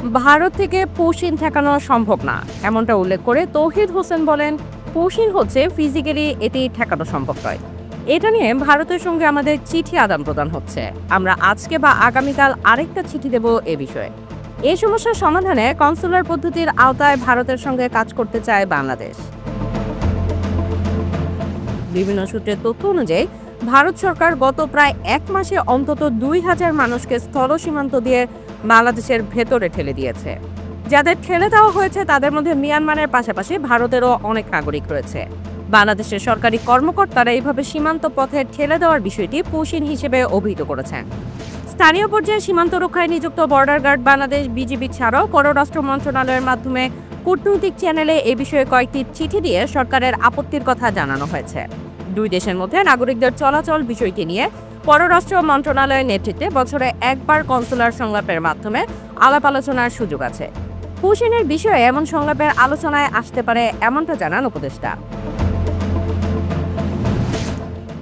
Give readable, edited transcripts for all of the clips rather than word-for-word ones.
ভারত থেকে পৌঁছিন ঠেকানো সম্ভব না এমনটা উল্লেখ করে তৌহিদ হোসেন বলেন, পৌঁছিন হচ্ছে ফিজিক্যালি এটি ঠেকানো সম্ভব নয়। এটা নিয়ে ভারতের সঙ্গে আমাদের চিঠি আদান প্রদান হচ্ছে। আমরা আজকে বা আগামীকাল আরেকটা চিঠি দেব এ বিষয়ে। এই সমস্যার সমাধানে কনসুলার পদ্ধতির আওতায় ভারতের সঙ্গে কাজ করতে চায় বাংলাদেশ। বিভিন্ন সূত্রের তথ্য অনুযায়ী ভারত সরকার গত প্রায় 1 মাসে অন্তত 2000 মানুষকে স্থল সীমান্ত দিয়ে বাংলাদেশের ভেতরে ঠেলে দিয়েছে। যাদের ঠেলে দেওয়া হয়েছে তাদের মধ্যে মিয়ানমারের পাশাপাশি ভারতেরও অনেক নাগরিক রয়েছে। বাংলাদেশের সরকারি কর্মকর্তারা এইভাবে সীমান্ত পথে ঠেলে দেওয়ার বিষয়টি পৌঁছিন হিসেবে অভিহিত করেছেন। স্থানীয় পর্যায়ে সীমান্ত রক্ষায় নিযুক্ত বর্ডার গার্ড বাংলাদেশ বিজিবি ছাড়াও পররাষ্ট্র মন্ত্রণালয়ের মাধ্যমে কূটনৈতিক চ্যানেলে এ বিষয়ে কয়েকটি চিঠি দিয়ে সরকারের আপত্তির কথা জানানো হয়েছে। দুই দেশের মধ্যে নাগরিকদের চলাচল বিষয়টি নিয়ে পররাষ্ট্র মন্ত্রণালয়ের নেতৃত্বে বছরে একবার কনসুলার সংলাপের মাধ্যমে আলাপ আলোচনার সুযোগ আছে। পৌঁছিনের বিষয়ে এমন সংলাপের আলোচনায় আসতে পারে এমনটা জানান উপদেষ্টা।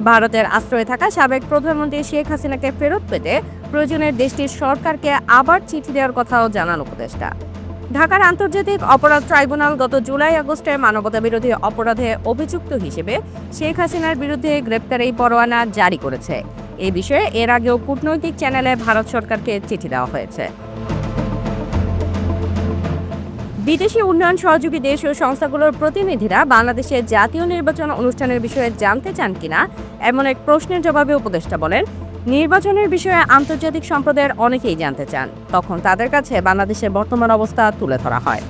ভারতের আশ্রয়ে থাকা সাবেক প্রধানমন্ত্রী শেখ হাসিনাকে ফেরত পেতে প্রয়োজনে দেশটির সরকারকে আবার চিঠি দেওয়ার কথাও জানান উপদেষ্টা। ঢাকার আন্তর্জাতিক অপরাধ ট্রাইব্যুনাল গত জুলাই-আগস্টে মানবতাবিরোধী অপরাধে অভিযুক্ত হিসেবে শেখ হাসিনার বিরুদ্ধে গ্রেপ্তারি পরোয়ানা জারি করেছে। এই বিষয়ে এর আগেও কূটনৈতিক চ্যানেলে ভারত সরকারকে চিঠি দেওয়া হয়েছে। বিদেশি উন্নয়ন সহযোগী দেশ ও সংস্থাগুলোর প্রতিনিধিরা বাংলাদেশের জাতীয় নির্বাচন অনুষ্ঠানের বিষয়ে জানতে চান কিনা এমন এক প্রশ্নের জবাবে উপদেষ্টা বলেন, নির্বাচনের বিষয়ে আন্তর্জাতিক সম্প্রদায়ের অনেকেই জানতে চান। তখন তাদের কাছে বাংলাদেশের বর্তমান অবস্থা তুলে ধরা হয়।